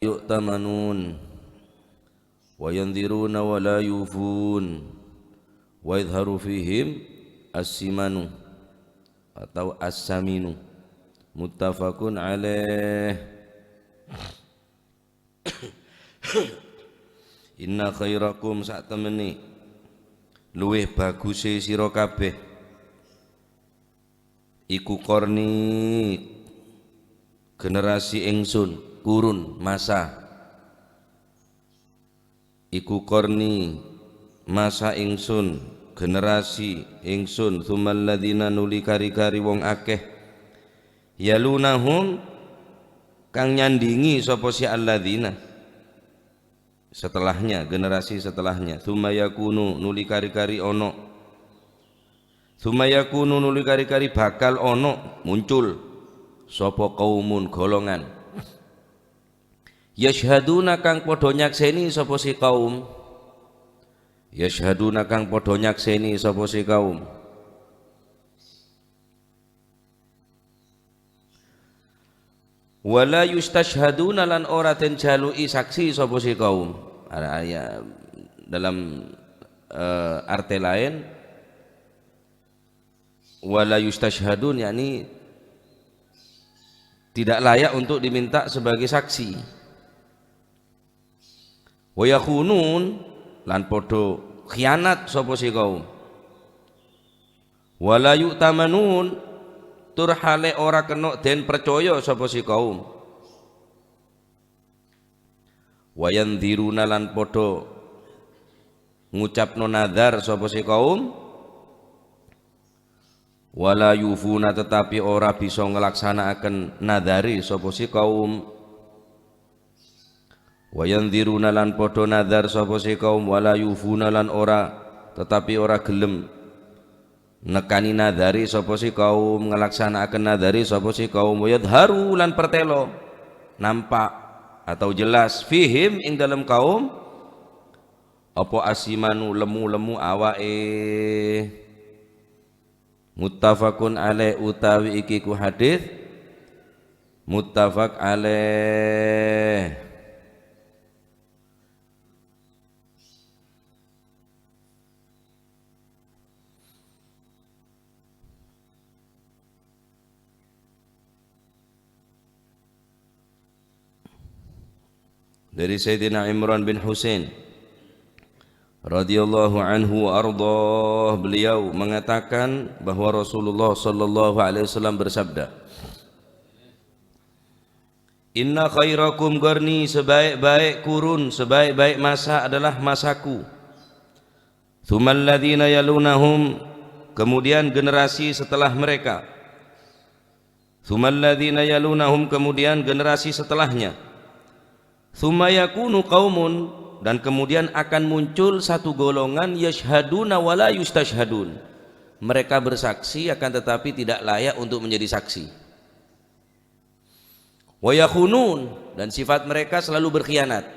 yu'tamanun wa yanziruna wa la yufun wa yadhharu fihim as-simanu atau as-saminu muttafaqun alaih. Inna khairakum sak temeni luweh baguse sira kabeh iku korni generasi ingsun, kurun masa iku korni masa ingsun, generasi ingsun, tsumal ladzina nuli kari-kari wong akeh yalunahum kang nyandingi sapa si alladzina setelahnya, generasi setelahnya, tsumma yakunu nuli kari-kari ono, tsumma yakunu nuli kari-kari bakal ono muncul sapa kaumun golongan yashhaduna kang padha nyakseni sapa si kaum, yashhaduna kang padha nyakseni sapa si kaum, wala yustashhaduna lan ora den jalui saksi sapa si kaum. Ada dalam arti lain wala yustashhadun yakni tidak layak untuk diminta sebagai saksi. Wa yakhunun lan padha khianat sapa si kaum, wala yu'tamanun tur hale ora kena den percaya sapa si kaum, wa yanziruna lan padha ngucapno nazar sapa si kaum, wala yufuna tetapi ora bisa ngelaksanakaken nadari sapa si kaum, wa yanziruna lan padha nazar sapa si kaum, wala yufuna lan ora tetapi ora gelem nekani nadari sapa si kaum, ngelaksanakaken nadari sapa si kaum, wa yadharu lan pertelo nampak atau jelas fihim ing dalam kaum apa asimanu lemu-lemu awake. Muttafaqun alaih utawi iki ku hadis muttafaq alaih. Dari Sayyidina Imran bin Husain radhiyallahu anhu wa ardhah, beliau mengatakan bahwa Rasulullah sallallahu alaihi wasallam bersabda, inna khairakum qarni, sebaik-baik kurun, sebaik-baik masa adalah masaku, tsumal ladzina yalunahum, kemudian generasi setelah mereka, tsumal ladzina yalunahum, kemudian generasi setelahnya, tsumma yakunu qaumun, dan kemudian akan muncul satu golongan yashhaduna wala yustashhadun, mereka bersaksi akan tetapi tidak layak untuk menjadi saksi, wa yakhunun, dan sifat mereka selalu berkhianat,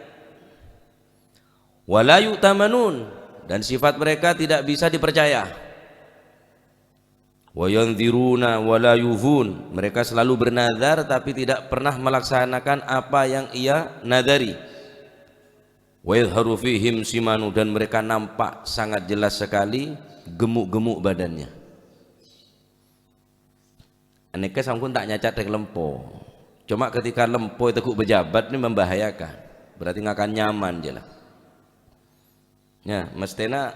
wala yu'tamanun, dan sifat mereka tidak bisa dipercaya, wa yanziruna wala yufun, mereka selalu bernazar tapi tidak pernah melaksanakan apa yang ia nadari, wa yadhharu fihim simanu, dan mereka nampak sangat jelas sekali gemuk-gemuk badannya. Aneka sampun tak nyacat dek lempo, cuma ketika lempo itu bejabat ini membahayakan, berarti nggak akan nyaman je lah ya, mestinya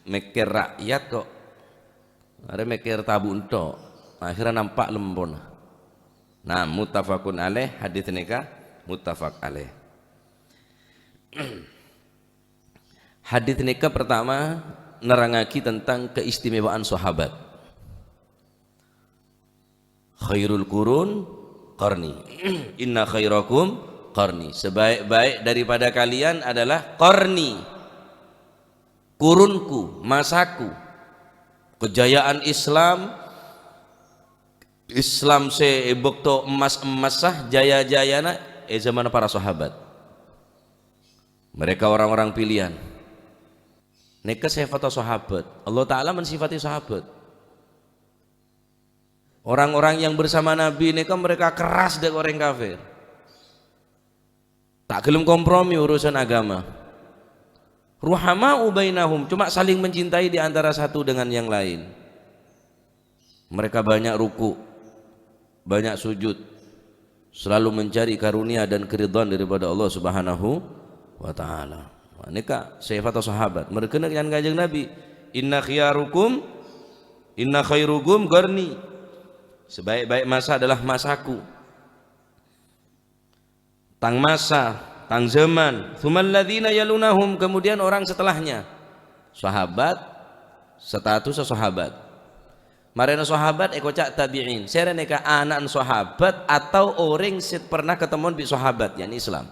mikir rakyat kok ada mikir tabu entok, akhirnya nampak lempon. Nah, muttafaqun alaih, hadits nikah muttafaq alaih. Hadits nikah pertama nerangaki tentang keistimewaan sahabat. Khairul qurun qarni, inna khairakum qarni, sebaik-baik daripada kalian adalah qarni, kurunku, masaku. Kejayaan Islam se bukto emas-emas sah jaya-jayana zaman para sahabat, mereka orang-orang pilihan. Neka sifat sahabat, Allah Ta'ala mensifati sahabat, orang-orang yang bersama Nabi neka mereka keras dengan orang kafir, tak gelem kompromi urusan agama. Ruhama'u bainahum, cuma saling mencintai di antara satu dengan yang lain. Mereka banyak ruku, banyak sujud, selalu mencari karunia dan keridhaan daripada Allah Subhanahu wa taala. Ini kak sifat sahabat. Mereka dengan kanjeng Nabi, inna khairukum qarni. Sebaik-baik masa adalah masaku. Tang masa, tang zaman, tsumal ladzina yalunahum, kemudian orang setelahnya. Sahabat, status sahabat. Marena sahabat ekocak tabi'in. Serene ka anak sahabat atau orang yang pernah ketemu bi sahabat, yakni Islam.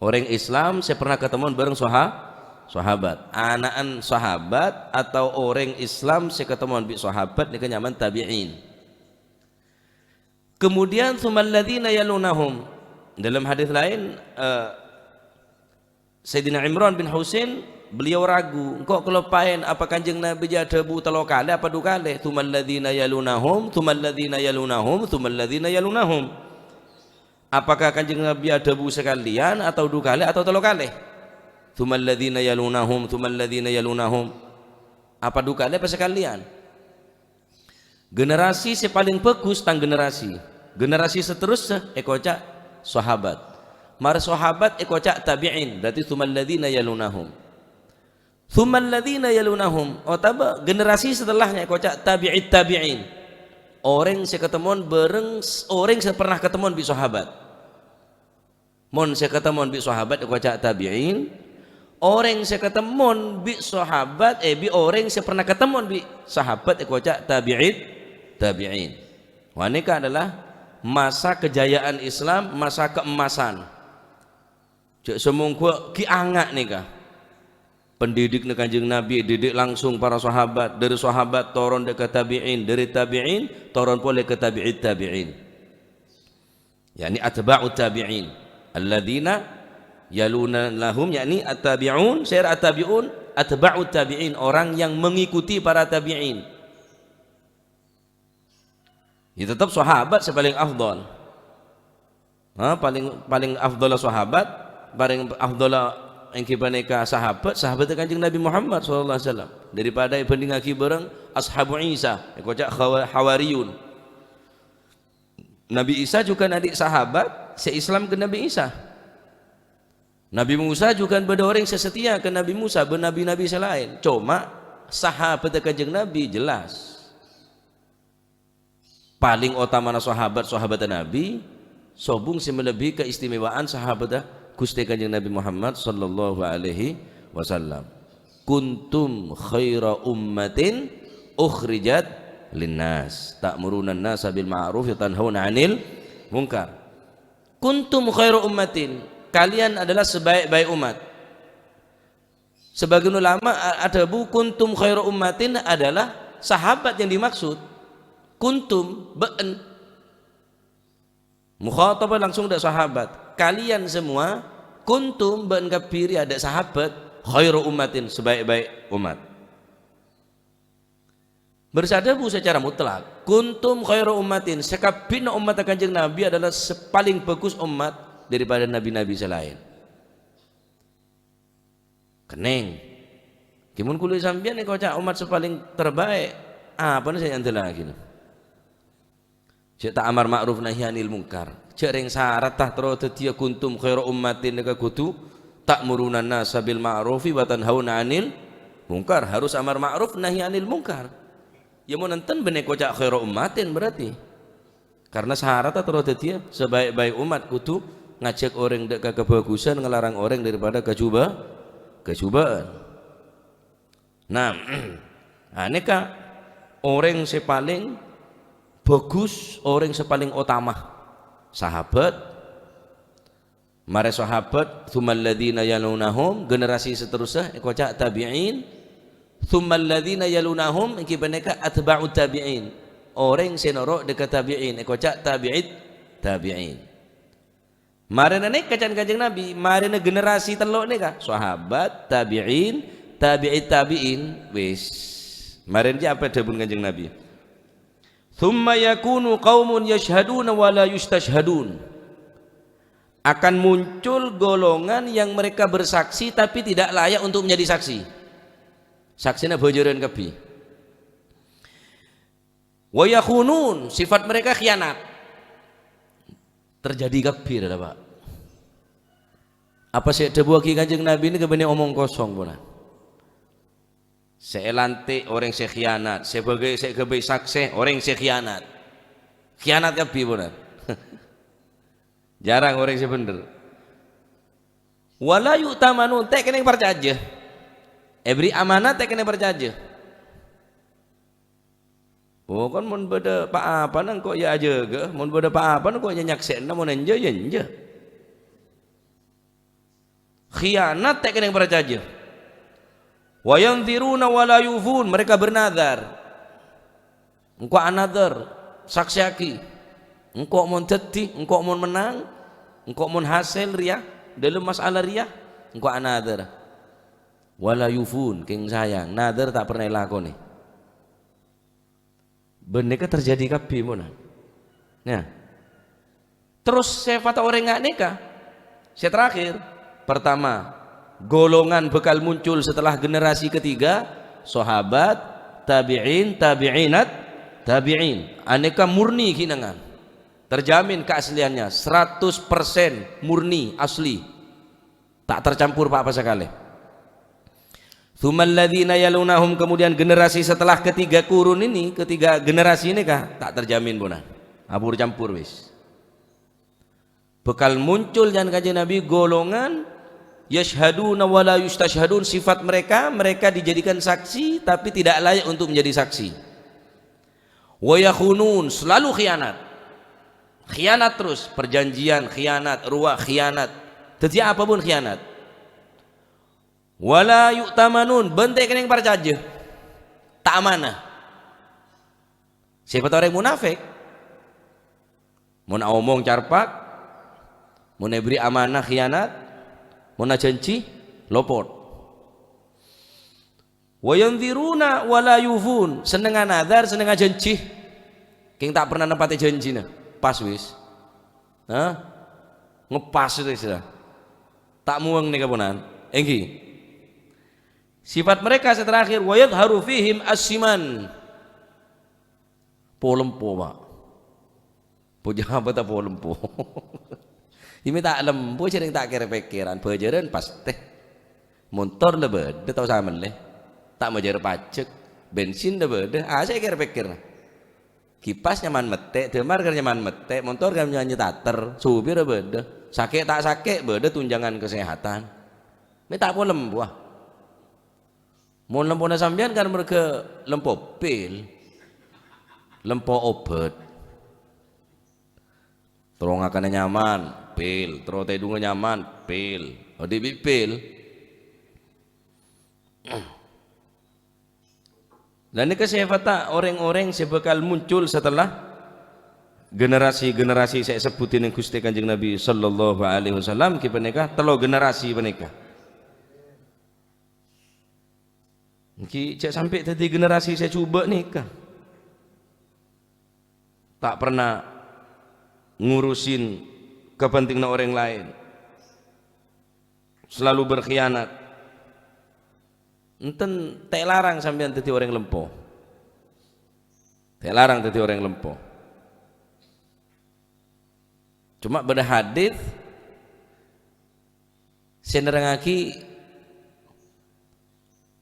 Orang Islam saya pernah ketemu bareng sahabat. Anakan sahabat atau orang Islam saya ketemu bi sahabat ni kenyaman tabi'in. Kemudian tsumal ladzina yalunahum. Dalam hadis lain Sayyidina Imran bin Husain beliau ragu, engkau kelupain apa kanjeng Nabi jadi debu telo kali apa du kali, tsumal ladzina yalunahum tsumal ladzina yalunahum tsumal ladzina yalunahum. Apakah kanjeng Nabi ada debu sekalian atau du kali atau telo kali? Tsumal ladzina yalunahum tsumal ladzina yalunahum. Apa du kali apa sekalian? Generasi si paling bagus tang generasi seterusnya ekocak sahabat. Mar sahabat ekocak tabi'in, berarti tsumal ladzina yalunahum. Tsumal ladzina yalunahum, otaba generasi setelahnya ekocak tabi'it tabi'in. Orang saya ketemu bareng orang saya pernah ketemu bi sahabat. Mon saya ketemu bi sahabat ekocak tabi'in. Orang saya ketemu bi sahabat bi orang saya pernah ketemu bi sahabat ekocak tabi'it tabi'in. Wanita adalah masa kejayaan Islam, masa keemasan. Cek semungku ki angak nih kah. Pendidik kanjeng Nabi didik langsung para sahabat, dari sahabat turun ke tabi'in, dari tabi'in turun pula ke tabi'it tabi'in. Yani atba'ut tabi'in alladzina yaluna lahum, yakni at-tabi'un, sayar at-tabi'un, atba'ut tabi'in, orang yang mengikuti para tabi'in. Ya tetap sahabat sepaling afdal. Paling afdal sahabat, paling afdal yang kibaneka sahabat kanjeng Nabi Muhammad sallallahu alaihi wasallam daripada banding aki bareng ashabu Isa, ekocak hawariyun. Nabi Isa juga adik sahabat, se-Islam ke Nabi Isa. Nabi Musa juga beda orang sesetia ke Nabi Musa, benabi-nabi selain. Cuma sahabat kanjeng Nabi jelas paling utama sahabat Nabi, sobung si melebihi keistimewaan sahabat Gusti kanjeng Nabi Muhammad sallallahu alaihi wasallam. Kuntum khaira ummatin ukhrijat linnas ta'muruna an-nasa bil ma'ruf wa tanhauna 'anil munkar. Kuntum khaira ummatin, kalian adalah sebaik-baik umat. Sebagian ulama ada bu kuntum khaira ummatin adalah sahabat yang dimaksud. Kuntum be'en mukhatabah langsung dari sahabat, kalian semua kuntum be'en kapiri ada sahabat khairu ummatin, sebaik-baik umat. Bersadabu secara mutlak kuntum khairu ummatin, sekabina umat kanjeng Nabi adalah paling bagus umat daripada nabi-nabi selain. Keneng kimun kulit sambian kau cak umat sepaling terbaik apa nih saya antela lagi nih. Cek tak amar ma'ruf nahi anil munkar. Cek ring syarat tah terus tetia kuntum khairu ummatin neka kutu ta'muruna an-nasa bil ma'rufi wa tanhauna 'anil munkar. Harus amar ma'ruf nahi anil munkar. Ya mau nenten benek kocak khairu ummatin berarti. Karena syarat tah terus tetia sebaik-baik umat kutu ngajak orang dek kebagusan, ngelarang orang daripada kecubaan. Nah, aneka orang sepaling bagus, orang sepaling utama sahabat. Mare sahabat tsumal ladzina yalunahum, generasi seterusnya ekocak tabi'in, tsumal ladzina yalunahum iki beneka atba'ut tabi'in, orang senoro dekat tabi'in ekocak tabi'it tabi'in. Marena nek kanjeng Nabi, marena generasi telok nika sahabat, tabi'in, tabi'it tabi'in wis. Marena apa debun kanjeng Nabi? Thumma yakunu qaumun yashhaduna wa la yustashhadun. akan muncul golongan yang mereka bersaksi tapi tidak layak untuk menjadi saksi. Saksinya bojoran kebi. Wa yakhunun, sifat mereka khianat. Terjadi kebi dah Pak. Apa sih debu ki Kanjeng Nabi ini kebene omong kosong pun. Saya lantik orang saya khianat, sebagai saya kebi saksi orang saya khianat. Khianat kebi pun. Jarang orang sih bener. Wala yu'tamanu, tak kena percaya. Beri amanat tak kena percaya. Oh kan mun beda pak apa nang kok ya aja ke? Mun beda pak apa nang kok ya nyaksena mun enje ya enje. Khianat tak kena percaya. Wa yanziruna wala yufun, mereka bernadar. Engkau anadar, saksi aki. Engkau mau jadi, engkau mau menang, engkau mau hasil ria dalam masalah ria, engkau anadar. Wala yufun, king sayang, nadar tak pernah lakoni. Beneka terjadi kapi mana? Nah, terus sifat orang nggak nikah. Saya terakhir, pertama, golongan bakal muncul setelah generasi ketiga, sahabat, tabi'in, tabi'inat, tabi'in, aneka murni kinangan. Terjamin keasliannya 100% murni asli, tak tercampur apa sekali. Tsumal ladzina yalunahum, kemudian generasi setelah ketiga kurun ini, ketiga generasi ini kah tak terjamin bonan, abur campur wis. Bekal muncul dan Kanjeng Nabi golongan yashhaduna wala yustashhadun, sifat mereka dijadikan saksi tapi tidak layak untuk menjadi saksi. Wa yakhunun, selalu khianat. Khianat terus, perjanjian khianat, ruah khianat, setiap apapun khianat. Wala yu'tamanun, bentek kena yang percaya, tak amanah. Siapa orang munafik, mun omong carpak, mun beri amanah khianat, mun janji lopot. Wa yanziruna wala yufun, senengan nadar, senengan janji, king tak pernah nempati janjina. Pas wis, ngepas itu sudah, tak muang nih kapunan. Enggi, sifat mereka terakhir, wayat harufihim asiman, polempo pak, puja apa tak polempo, ini tak lempo, sering tak kira pikiran, pejaran pas teh, motor lebih, dia tahu sama leh, tak mau jar pajak, bensin lebih, saya kira pikir. Kipas nyaman mete, demar kan nyaman mete, motor kan nyaman tater, supir beda, sakit tak sakit beda tunjangan kesehatan. Ini tak boleh lempuah. Mau lempo na sambian kan mereka lempo pil, lempo obat. Terong akan nyaman, pil, terong tedung nyaman, pil, odi pil. Dan ini kesehatan orang-orang sebekal muncul setelah generasi-generasi saya sebutin yang Gusti Kanjeng Nabi sallallahu alaihi wasallam ki peneka telo generasi peneka. Ki cek sampai tadi generasi saya coba nikah. Tak pernah ngurusin kepentingan orang lain. Selalu berkhianat. Enten tak larang sampean dadi orang lempo. Tak larang dadi orang lempo. Cuma pada hadis saya nerangaki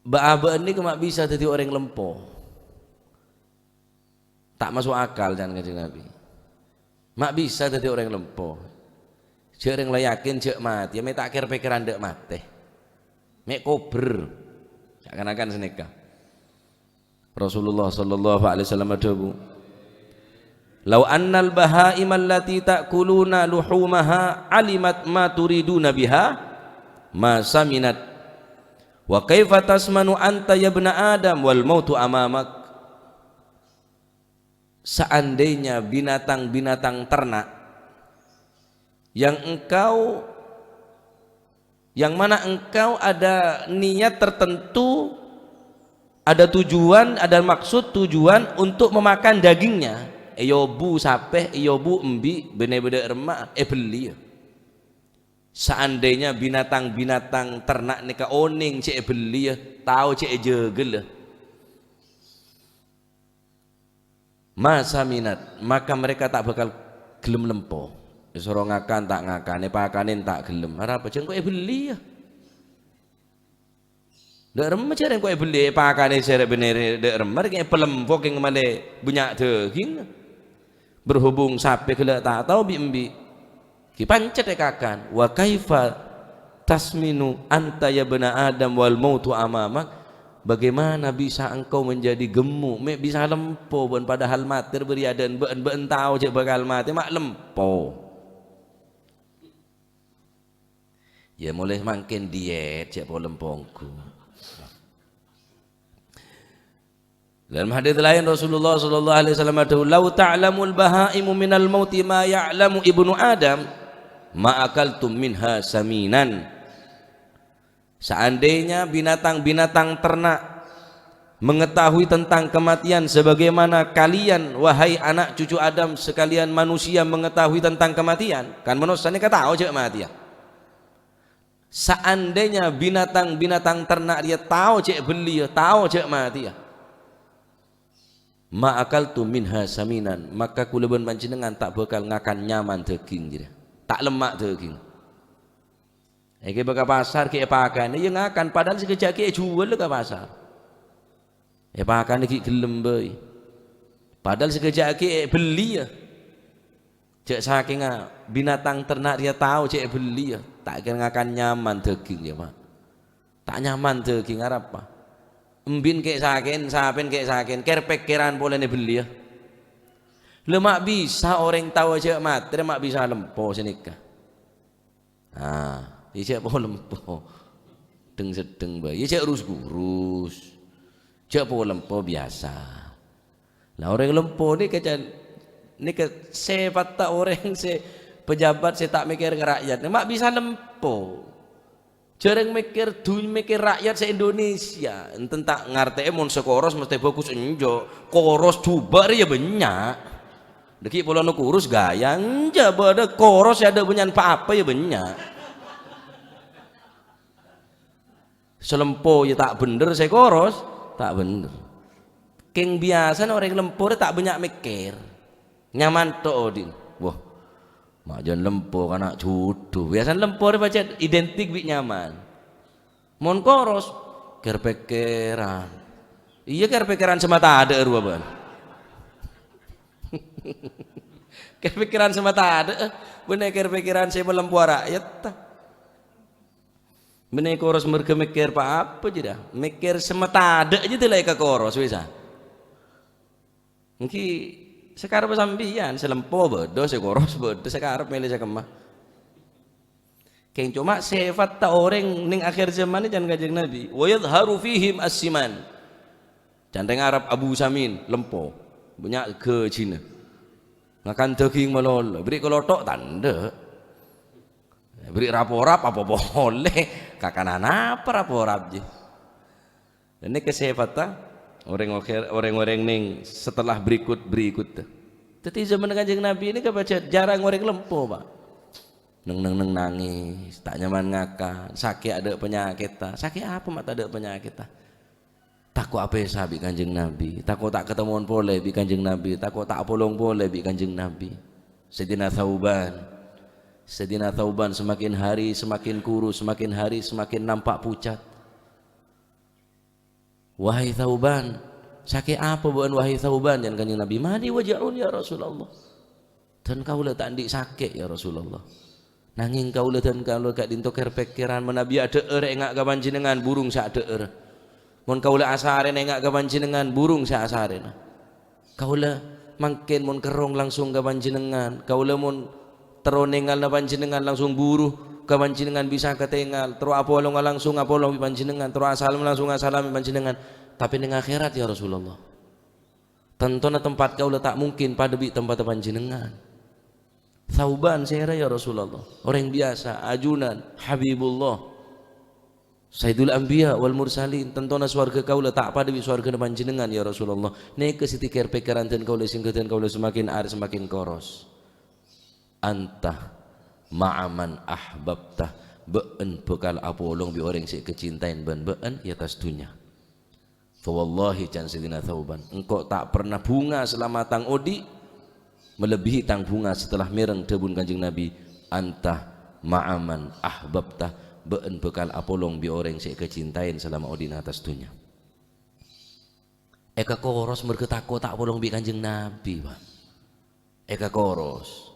ba-ba ini cuma bisa dadi orang lempo. Tak masuk akal jangan Kanjeng Nabi. Mak bisa dadi orang lempo. Jek orang yakin jek mati, mek tak kira pikiran ndek mati. Mek kober. Seakan-akan seneka. Rasulullah sallallahu alaihi wasallam adabu. Lau annal bahaim allati ta'kuluna luhumaha alimat ma turiduna biha ma saminat. Wa kaifa tasmanu anta ya ibna Adam wal mautu amamak. Seandainya binatang-binatang ternak yang mana engkau ada niat tertentu, ada tujuan, ada maksud tujuan untuk memakan dagingnya, bu sapeh, bu embi, bene-bene remak, beli. Seandainya binatang-binatang ternak nika oning cek beli ya, tahu cek jegel ya. Masa minat, maka mereka tak bakal gelem lempo. Disuruh ngakan tak ngakan, pakanin tak gelem. Harap aja kok beli ya. Dek remeh cari kok beli pakane sere bener dek remeh kayak pelempo yang male banyak daging. Berhubung sampai kela tak tahu bi ki pancet kakan wa kaifa tasminu anta ya bena adam wal mautu amamak. Bagaimana bisa engkau menjadi gemuk mek bisa lempo ben padahal mater beriadan ben tahu cek bakal mati mak lempo. Ya mulai makin diet cek po lempongku. Dalam hadis lain Rasulullah sallallahu alaihi wasallam berkata, "Lau ta'lamul bahaimu minal mauti ma ya'lamu ibnu Adam, ma akaltum minha saminan." Seandainya binatang-binatang ternak mengetahui tentang kematian sebagaimana kalian wahai anak cucu Adam sekalian manusia mengetahui tentang kematian, kan manusia ini tahu cek mati ya. Seandainya binatang-binatang ternak dia tahu cek beli ya, tahu cek mati ya. Ma akaltu minha saminan, maka kuleban panjenengan tak bakal ngakan nyaman daging dia. Tak lemak daging. Iki baka pasar ki pakan ya ngakan padahal sekejap ki jual ke pasar. Pakan iki gelem bae. Padahal sekejap ki beli ya. Cek saking binatang ternak dia tahu cek beli ya, tak kira ngakan nyaman daging ya, Pak. Tak nyaman daging arep apa? Embin kek saken, sapen kek saken, kerpekeran boleh nih beli ya. Lemak bisa orang tahu aja matre mak bisa lempo senika. Nah, iya po lempo. Deng sedeng bae. Iya urus-urus. Cek po lempo biasa. Nah orang lempo ni kecan ni ke sifat tak orang se pejabat se tak mikir rakyat. Mak bisa lempo. Jarang mikir dunia mikir rakyat se-Indonesia. Enten tak ngerti mon sekoros mesti bagus enjo. Koros dubar ya banyak. Deki pola nu kurus gaya enja bada koros ya ada banyak apa ya banyak. Selempo ya tak bener saya koros, tak bener. Keng biasa orang lempur tak banyak mikir. Nyaman to odin. Wah. Majan lempo kana judo. Biasa lempor baca identik bi nyaman. Mon koros kerpekeran. Iya kerpekeran semata ada erwa ban. Kerpekeran semata ada. Bener kerpekeran saya melempo rakyat ta. Bener koros mereka mikir apa aja dah. Mikir semata ada aja tu lah ke koros bisa. Mungkin sekarang sambian selempo bodoh sekoros bodoh sekarang milih sekemah. Keng cuma sifat ta orang ning akhir zaman ini jangan Kanjeng Nabi. Wa yadharu fihim as-siman. Canteng Arab Abu Samin lempo. Banyak ke Cina. Ngakan daging melol. Beri kelotok tanda. Beri raporap apa boleh. Kakanan apa raporap je. Ini kesifat ta orang-orang ning setelah berikut. Tapi zaman Kanjeng Nabi ini kebaca jarang orang lempo, Pak. Neng nangis, tak nyaman ngakan, sakit ada penyakit ta. Sakit apa mak tak ada penyakit ta? Takut apa ya sabi Kanjeng Nabi, takut tak ketemuan boleh bi Kanjeng Nabi, takut tak polong boleh bi Kanjeng Nabi. Sayyidina Thauban semakin hari semakin kurus, semakin hari semakin nampak pucat. Wahai Thauban, sakit apa bukan wahai Thauban? Dan Kanjeng Nabi, madi waja'un ya Rasulullah. Dan kau tak andik sakit ya Rasulullah. Nanging kau dan kau gak dintoker pikiran menabi ada engak kapan jenengan burung sak deer. Mon kau asaren engak kapan jenengan burung sak asaren. Kau mangken mon kerong langsung kapan jenengan. Kau mon teronengal na panjenengan langsung buruh kapan jenengan bisa ketengal. Terus apolong langsung apolong panjenengan. Terus asalam langsung asalam panjenengan. Tapi ning akhirat ya Rasulullah. Tentona tempat kau tak mungkin pada bi tempat panjenengan. Thauban saya ya Rasulullah, orang biasa, ajunan, Habibullah, Sayyidul Anbiya wal Mursalin. Tentona swarga kau tak pada bi swarga panjenengan ya Rasulullah. Neke sitikir pikiran dan kau singketan kau semakin ar semakin koros. Anta ma'aman ahbabtah be'en bekal apolong bi orang si kecintain ben be'en ya atas dunia. Fa wallahi can sidina Thauban, engkau tak pernah bunga selama tang odi melebihi tang bunga setelah mireng debun Kanjeng Nabi. Antah ma'aman ahbabtah be'en bekal apolong bi orang si kecintain selama odi atas dunia. Eka koros mergetako tak apolong bi Kanjeng Nabi, Pak. Eka koros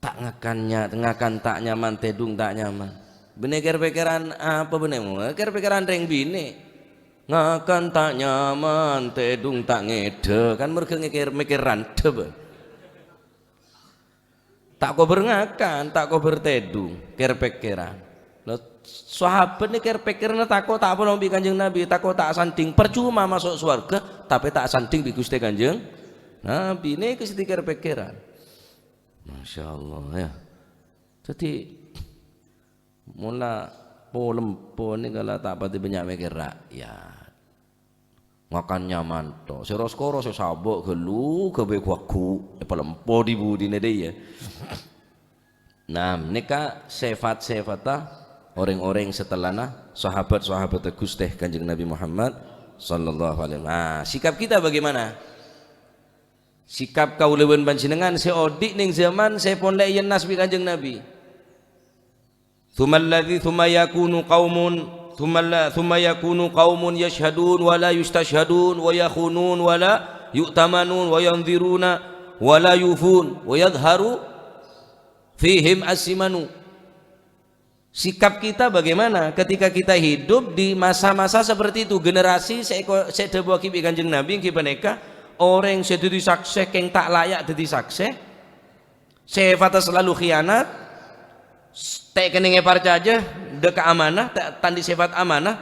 tak ngakan tak nyaman tedung tak nyaman bener pikiran apa bener pikiran reng bini ngakan tak nyaman tedung tak ngede kan mereka mikiran debe tak kau berngakan tak kau bertedung pikiran lo sahabat nih pikiran tak kau tak apa nabi Kanjeng Nabi tak kau tak sanding percuma masuk surga tapi tak sanding di Gusti Kanjeng Nabi ini kesetikar pikiran. Masya Allah ya. Jadi mula polempo ini kalau tak pati banyak mikir rakyat makan nyaman to seroskoro sesabok gelu kebe kuaku polempo di budi nede ya. Nah nikah sifat-sifatah orang-orang setelahna sahabat-sahabat Gusti Kanjeng Nabi Muhammad sallallahu alaihi wasallam. Nah sikap kita bagaimana? Sikap kauleuweun panjenengan seodik ning zaman sepon layan nas bi Kanjeng Nabi. Thumma yakunu qaumun yashhadun wa la yustashhadun wa yakhunun wa la yu'tamanun wa yanziruna wa la yufun wa yadhharu fihim as-simanu. Sikap kita bagaimana ketika kita hidup di masa-masa seperti itu, generasi sedebo ki bi Kanjeng Nabi ki paneka orang sedudi sakse keng tak layak dadi sakse sifat selalu khianat tak kene parcaja deka amanah tak tandi sifat amanah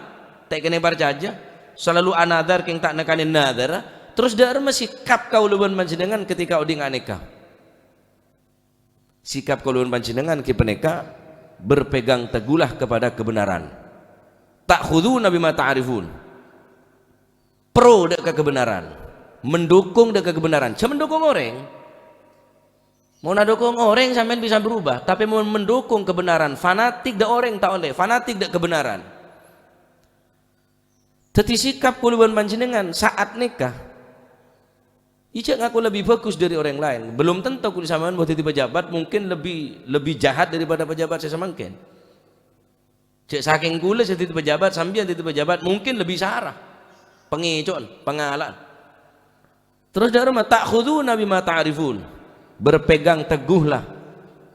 tak kene parcaja selalu anadar keng tak nekanin nadar terus dar sikap kauluan panjenengan ketika uding aneka sikap kauluan panjenengan ki peneka berpegang teguhlah kepada kebenaran tak khuduna bima ta'rifun pro deka kebenaran mendukung dengan kebenaran. Saya mendukung orang. Mau dukung orang sampai bisa berubah, tapi mau mendukung kebenaran. Fanatik dah orang tak oleh, fanatik dah kebenaran. Tetapi sikap kuluban panjenengan saat nikah, ijak ngaku lebih bagus dari orang lain. Belum tentu kulit samaan buat jadi pejabat mungkin lebih jahat daripada pejabat saya semangkin. Cek saking kulit jadi pejabat sambil jadi pejabat mungkin lebih sarah, pengecon, pengalan. Terus dari tak khuduna bima ta'rifun berpegang teguhlah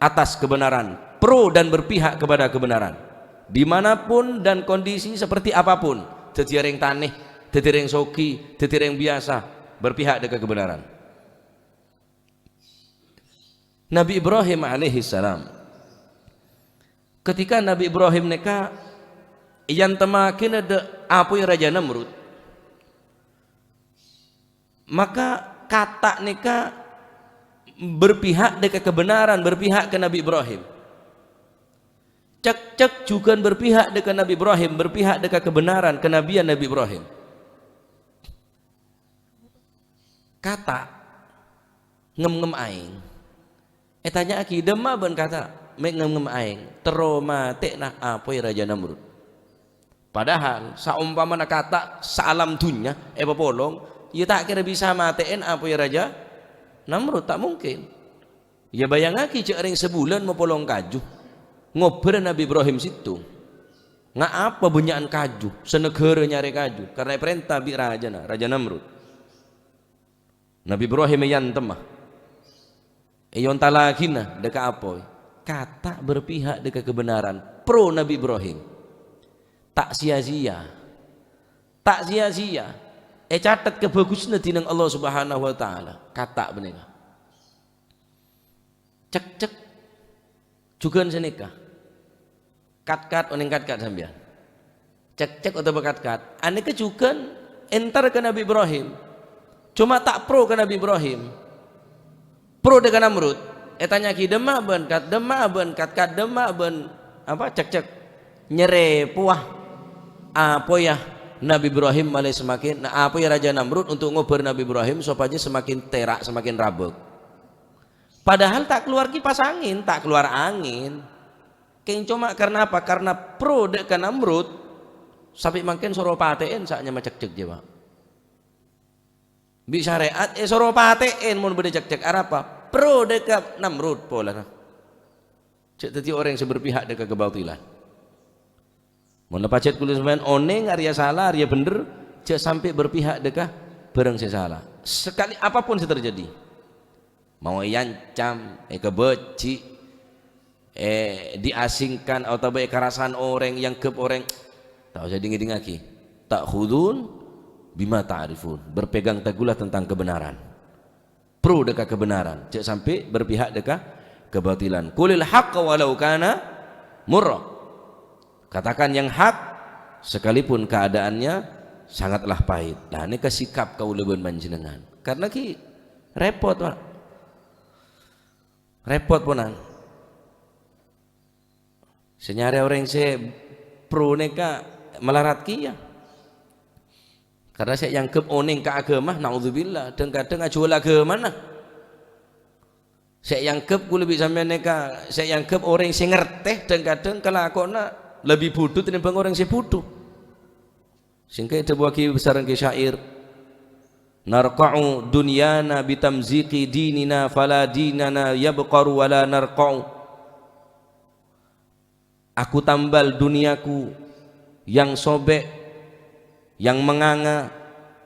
atas kebenaran pro dan berpihak kepada kebenaran dimanapun dan kondisi seperti apapun jadi yang taneh jadi yang soki jadi yang biasa berpihak dengan kebenaran. Nabi Ibrahim alaihissalam ketika Nabi Ibrahim nikah yang temakin ada apa Raja Namrud maka kata nikah berpihak dengan kebenaran berpihak ke Nabi Ibrahim cek juga berpihak dengan Nabi Ibrahim berpihak dengan kebenaran kenabian Nabi Ibrahim kata ngem-ngem aing tanya aki demah ben kata ngem-ngem aing teromate nah apa Raja Namrud padahal saumpamana kata salam dunya popolong ya tak kira bisa matiin apa ya Raja Namrud tak mungkin ya bayang lagi cek ring sebulan mau polong kaju ngobrol Nabi Ibrahim situ nggak apa bunyian kaju senegara nyari kaju karena perintah bi Raja Namrud Nabi Ibrahim yang temah yon talakina deka apa kata berpihak deka kebenaran pro Nabi Ibrahim tak sia-sia catat kebagusan dinang Allah Subhanahu wa taala kata bener cek juga senikah kat oning kat sambian cek atau kat ane ke juga entar ke Nabi Ibrahim cuma tak pro ke Nabi Ibrahim pro dengan Namrud tanya ki demah ben kat demah ben apa cek nyere puah apa ya Nabi Ibrahim malah semakin apa ya Raja Namrud untuk ngobrol Nabi Ibrahim supaya semakin terak semakin rabek Padahal tak keluar kipas angin, tak keluar angin. Keng cuma karena apa? Karena pro dek Namrud sampai makin soro paten saatnya macak cek je Pak. Bi syariat soro paten mun bede cek apa? Pro dek Namrud pola. Cek tadi orang yang berpihak dek kebatilan. Mun pacet kulis main oneng Arya salah, Arya bener, cek sampai berpihak dek bareng saya salah. Sekali apapun yang terjadi. Mau yancam, kebeci, diasingkan atau baik kerasan orang yang ke orang tak usah dingin lagi. Tak khudun bima ta'rifun, berpegang teguhlah tentang kebenaran, pro dekat kebenaran, cek sampai berpihak dekat kebatilan. Qulil haqqa walau kana murra, katakan yang hak sekalipun keadaannya sangatlah pahit. Nah ini kesikap kau leban manjenengan karena ki repot Pak, repot ponan. Senyari orang saya pro neka melarat kia. Karena saya yang oning ke agama, naudzubillah, dan kadang ajual agama mana. Saya yang ku lebih sampai neka, saya yang orang yang ngerteh dan kadang kelakona lebih bodoh daripada orang yang bodoh. Sehingga ada buah besaran ke syair. Narqa'u dunyana bitamziqi dinina fala dinana yabqaru wala narqa'u. Aku tambal duniaku yang sobek, yang menganga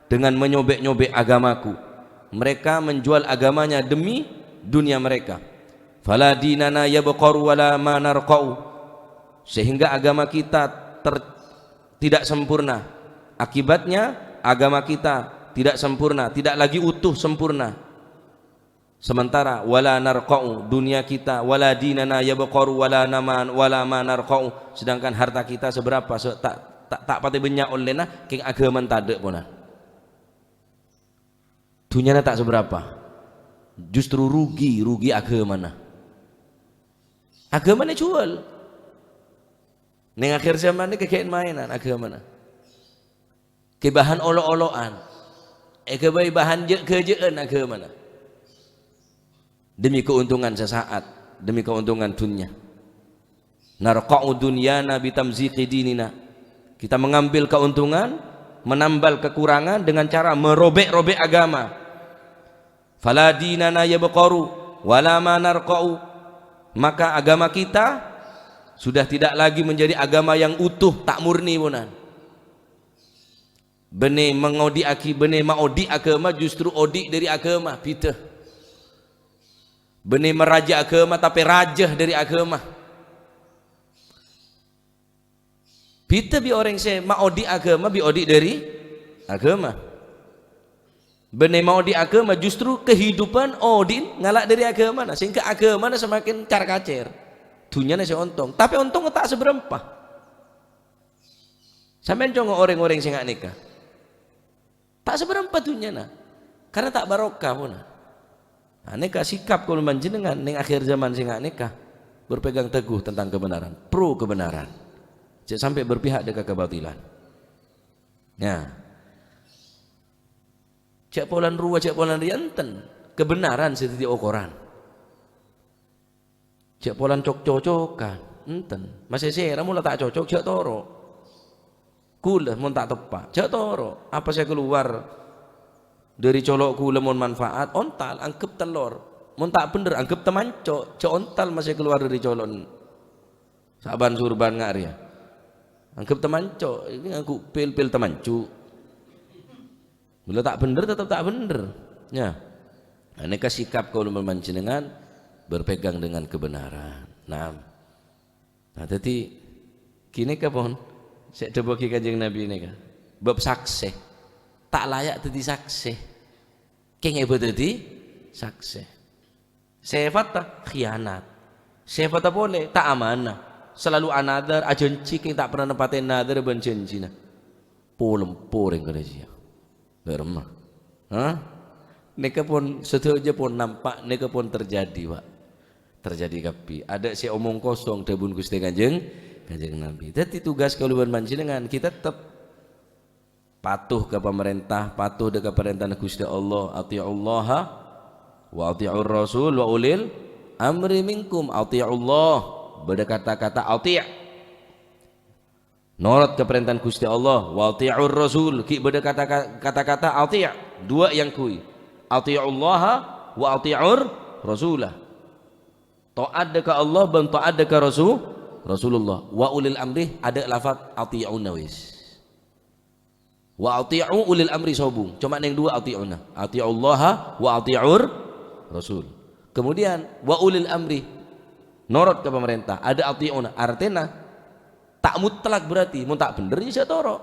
dengan menyobek-nyobek agamaku. Mereka menjual agamanya demi dunia mereka. Fala dinana yabqaru wala ma narqa'u, sehingga agama kita tidak sempurna. Akibatnya agama kita tidak sempurna, tidak lagi utuh sempurna. Sementara wala narqa'u, dunia kita, wala dinana yabqaru wala ma narqa'u, sedangkan harta kita seberapa? Tak pati banyak oleh nah keng agama tade pona. Dunia tak seberapa, justru rugi agama nah. Agama jual. Neng akhir zaman ni kekayaan mainan agama nah. Kebahan olo-oloan, kebahan bahan kerjaan agama nah. Demi keuntungan sesaat, demi keuntungan dunia. Narqa'u dunyana bitamziqi dinina. Kita mengambil keuntungan, menambal kekurangan dengan cara merobek-robek agama. Fala dinana yabqaru wala ma narqa'u, maka agama kita sudah tidak lagi menjadi agama yang utuh, tak murni punan. Bene mengodi aki, bene maodi agama justru odi dari agama, pitah. Bene meraja agama tapi rajah dari agama. Kita bi orang saya mau di agama, bi odi dari agama. Benar mau di agama justru kehidupan odin ngalak dari agama, nah, sehingga agama nah semakin car-kacer. Dunia nah untung, tapi untung tak seberapa. Sampai contoh orang-orang sing nggak nikah, tak seberapa dunia nah, karena tak barokah pun. Nah, nikah sikap kalau manjenengan neng akhir zaman sing nggak nikah berpegang teguh tentang kebenaran, pro kebenaran. Jangan sampai berpihak dekat kebatilan. Ya. Cek polan ruwa, cek polan rianten kebenaran seperti ukuran. Cek polan cocok-cocokan, enten. Masih saya mula tak cocok, cek toro. Kula mun tak tepat, cek toro. Apa saya keluar dari colok kula mun manfaat, ontal angkep telur. Mun tak bener angkep temanco, cek ontal masih keluar dari colon. Saban surban ngak ya. Anggap temanco, ini aku pil-pil temancu. Bila tak bener tetap tak bener. Ya. Aneka sikap kalau memanjenengan berpegang dengan kebenaran. Nah tadi kini kapon saya coba Kanjeng Nabi ini kan. Bab saksi tak layak tadi saksi. Keng ibu tadi saksi. Sifat khianat. Sifat boleh tak amanah. Selalu another agensi yang tak pernah nempatin another benjanji nah polem-poleng kada dia bermah neka pun setuju pun nampak neka pun terjadi Pak, terjadi kapi ada si omong kosong debun Gusti Kanjeng Nabi. Jadi tugas kaluban manjenengan kita tetap patuh ke pemerintah, patuh dekat perintah Gusti Allah, atiullaha wa ati'ur rasul wa ulil amri minkum. Ati'ullah beda kata-kata ati', nurut ke perintah Gusti Allah. Wa ati'ur rasul ki beda kata-kata ati', dua yang kui. Ati'ullah wa ati'ur rasulah, taat dekat Allah dan taat dekat Rasulullah. Wa ulil amri ada lafaz ati'una wis. Wa ati'u ulil amri sobung, cuma yang dua ati'una, ati'ullaha wa ati'ur rasul. Kemudian wa ulil amri norot ke pemerintah, ada ati'una, artinya tak mutlak, berarti mun tak bener ya toro,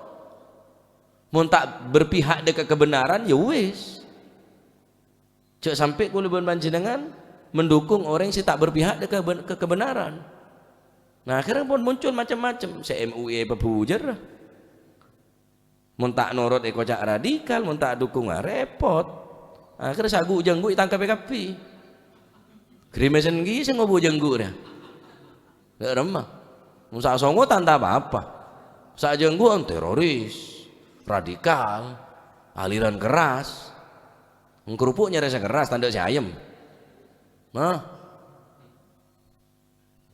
mun tak berpihak dekat kebenaran ya wis. Cek sampai kulubun panjenengan mendukung orang yang tak berpihak dekat ke kebenaran. Nah akhirnya pun muncul macam-macam, MUI pebujar, mun tak norot kocak radikal, mun tak dukung repot. Akhirnya sagu jenggu tangkap PKP. Krimesan gi sing ngobo jenggu dah. Ndak remah. Mun sak songo tanda apa-apa. Sak jenggu teroris, radikal, aliran keras. Kerupuknya rasa keras tanda si ayam. Nah.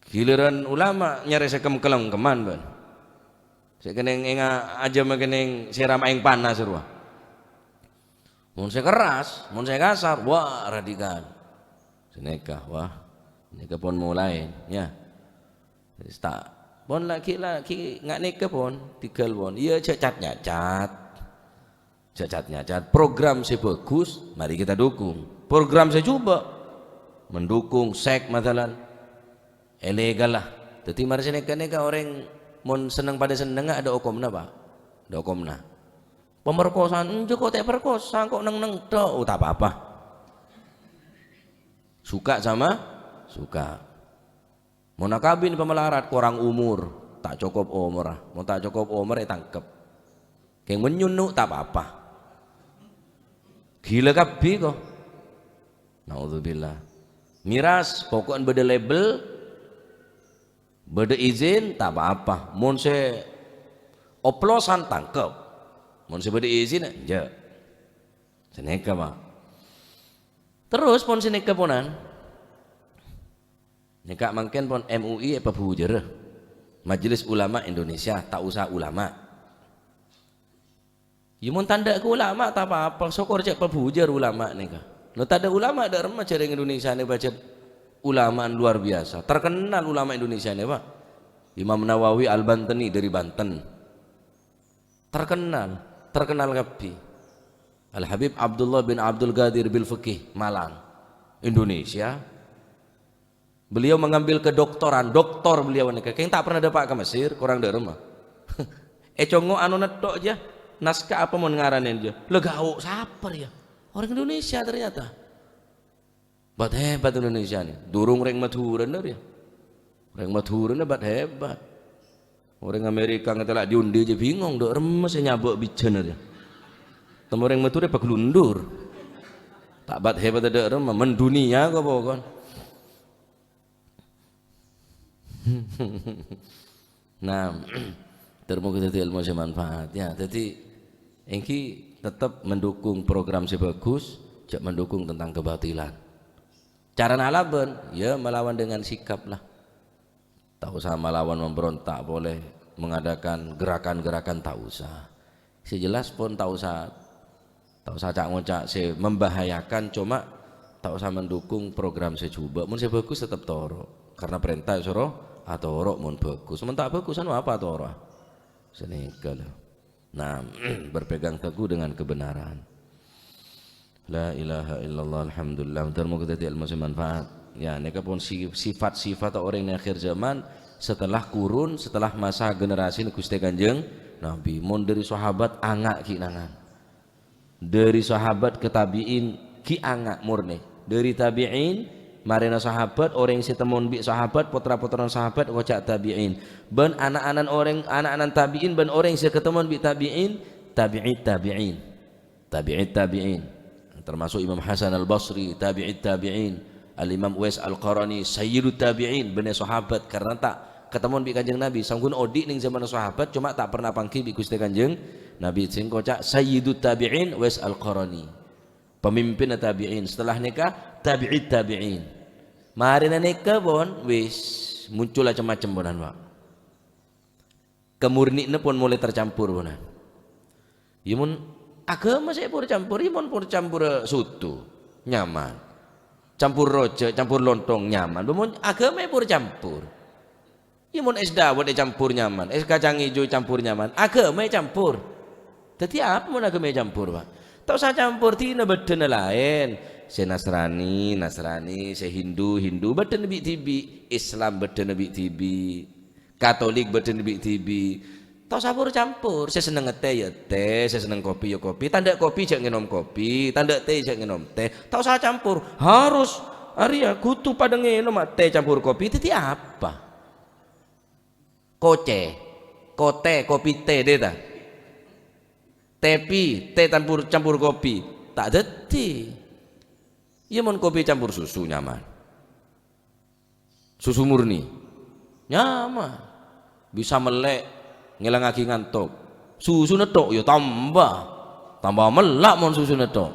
Giliran ulama nyari sekem-kelem keman ban. Sekeneng enga aja makeneng siram aing panas ruah. Mun saya keras, mun saya kasar, wah radikal. Seneka, wah nikah pun mulai, ya. Tak, pun laki nggak nikah pun, tinggal pun. Iya cacat nyacat. Program saya bagus, mari kita dukung. Program saya coba mendukung seks matalan, ilegal lah. Jadi mari saya nikah orang mun seneng pada seneng ada hukumna pak, ada hukumna. Pemerkosaan enjo kok tak perkosa kok neng tok, tak apa-apa. Suka sama suka. Mun nakabin pemelarat kurang umur, tak cukup umur, mun tak cukup umur tangkep. Keng menyunu tak apa-apa. Gila kabeh kok. Naudzubillah. Miras pokoknya beda label, beda izin tak apa-apa. Mun se oplosan tangkep, mun se beda izin aja seneka pak. Terus pun seneka ponan nikah mangken pun MUI apa bujer Majelis Ulama Indonesia, tak usah ulama. Ya mun tanda ke ulama tak apa-apa, sokor cek pebujar ulama nikah. Lo tak ada ulama ada remah cari Indonesia nih baca ulamaan luar biasa, terkenal ulama Indonesia nih pak. Imam Nawawi Al-Bantani dari Banten, terkenal kapi. Al-Habib Abdullah bin Abdul Qadir bil Fiqih Malang, Indonesia. Beliau mengambil kedoktoran, doktor beliau nih, kayak tak pernah dapat ke Mesir, kurang dari rumah. Congo anu netok aja, naskah apa mau ngaranin dia, legau saper ya. Orang Indonesia ternyata. Hebat Indonesia nih. Durung reng maturan ya. Reng maturan bat hebat. Orang Amerika ngetelak diundi aja bingung, dok remes nyabok bijen aja. Temu reng maturan pak lundur. Tak bat hebat ada remes mendunia kok pokok. Nah, termoga jadi ilmu semanfaat ya. Jadi engki tetap mendukung program sebagus, jak mendukung tentang kebatilan. Cara nalaban, ya melawan dengan sikap lah. Tak usah melawan memberontak, boleh mengadakan gerakan-gerakan tak usah. Sejelas pun tak usah cak ngocak se membahayakan, cuma tak usah mendukung program secoba. Mun sebagus tetap toro, karena perintah suruh atau toro mun bagus. Mun tak bagusan apa toro? Senikal. Nah, berpegang teguh dengan kebenaran. La ilaha illallah alhamdulillah. Termoga kita ilmu manfaat. Ya, mereka pun sifat-sifat orang yang akhir zaman setelah kurun, setelah masa generasi Gusti Kanjeng Nabi. Mun dari sahabat angak ki nangan. Dari sahabat ke tabiin ki angak murni. Dari tabiin marina sahabat orang yang setemon bi sahabat putra-putra sahabat wajak tabiin ban anak-anak tabiin ban orang yang seketemon bi tabiin tabi'in termasuk Imam Hasan Al-Basri tabi'in Al-Imam Uwais Al-Qarani sayyidut tabi'in bani sahabat karena tak ketemon bi Kanjeng Nabi sanggun odi ning zaman sahabat cuma tak pernah pangki bi Gusti Kanjeng Nabi sing kocak sayyidut tabi'in Uwais Al-Qarani pemimpin tabi'in, setelah nikah tabi'id tabi'in. Mari nikah pun wis muncul macam-macam bonan Pak. Kemurnian pun mulai tercampur bonan. Imun agama saya pun campur, imun pun campur soto nyaman. Campur rojo, campur lontong nyaman. Bemun agama pun campur. Imun es dawet campur nyaman, es kacang hijau campur nyaman. Agama campur. Jadi apa mun agama campur Pak? Tak usah campur tina beden lain. Se Nasrani, Nasrani, se Hindu, Hindu beden bi tibi, Islam beden bi tibi, Katolik beden bi tibi. Tak usah campur. Saya seneng teh ya teh, saya seneng kopi ya kopi. Tanda kopi jangan nginom kopi, tanda teh jangan nginom teh. Tak usah campur. Harus Arya kutu pada nginom teh campur kopi. Itu apa? Koce, kote, kopi teh deh ta. Tepi, teh campur kopi. Tak deti. Ya mon kopi campur susu nyaman. Susu murni nyaman. Bisa melek ngilangake ngantuk. Susu netok ya tambah melak mon susu netok.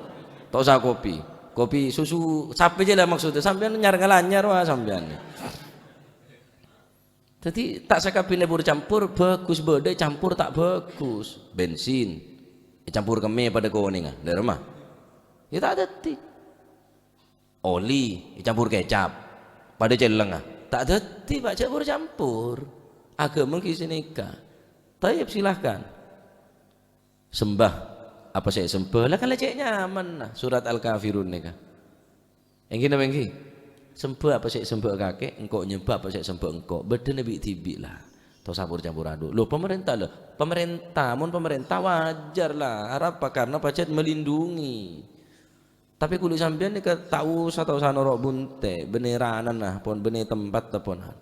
Tak usah kopi. Kopi susu sapi aja lah maksudnya. Sampean nyar-nyar wah sampean. Jadi tak sakapine campur bagus, beda campur tak bagus. Bensin campur keme pada kuningan dari rumah. Ya tak ada ti. Oli campur kecap pada celeng tak ada ti Pak campur. Agama kisah nikah. Tayyib silahkan sembah apa saya sembah lah kan lecek nyaman nah. Surat Al-Kafirun nikah yang gini bengki sembah apa saya sembah kakek engkau nyembah apa saya sembah engkau beda nabi tibi lah atau campur aduk lo pemerintah mun pemerintah wajar lah apa karena pacet melindungi tapi kulit sampean ni tahu satu sanorok bunte beneranan nah pon bener tempat teponan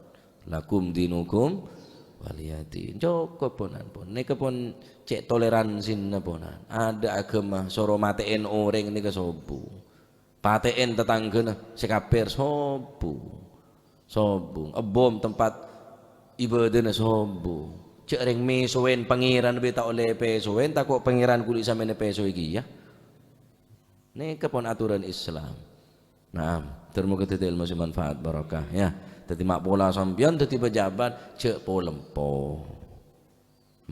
lakum dinukum waliyati joko ponan pon nek pon cek toleransi ponan ada agama soro mateen orang ini ke sobu pateen tetanggana sekaper sobu ebom tempat ibadah sobu cek reng mesoen pangeran beta oleh pesoen takut pangeran kulit samene peso iki ya nek pon aturan Islam. Nah termoga titik ilmu manfaat barokah ya. Tadi mak pola sampian tadi pejabat cek po lempo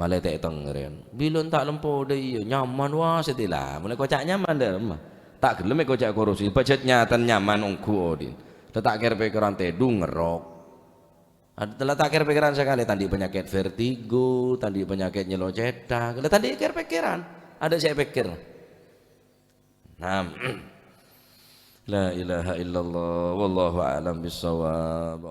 malah tak tengeren bilon tak lempo deh iya nyaman wah setilah mulai kocak nyaman dah rumah tak gelem kocak korupsi budget nyata nyaman ongku odin letak kira pikiran tedu ngerok ada letak kira pikiran sekali tadi penyakit vertigo tadi penyakit nyelo cetak tadi kira pikiran ada saya pikir nah la ilaha illallah wallahu a'lam bissawab.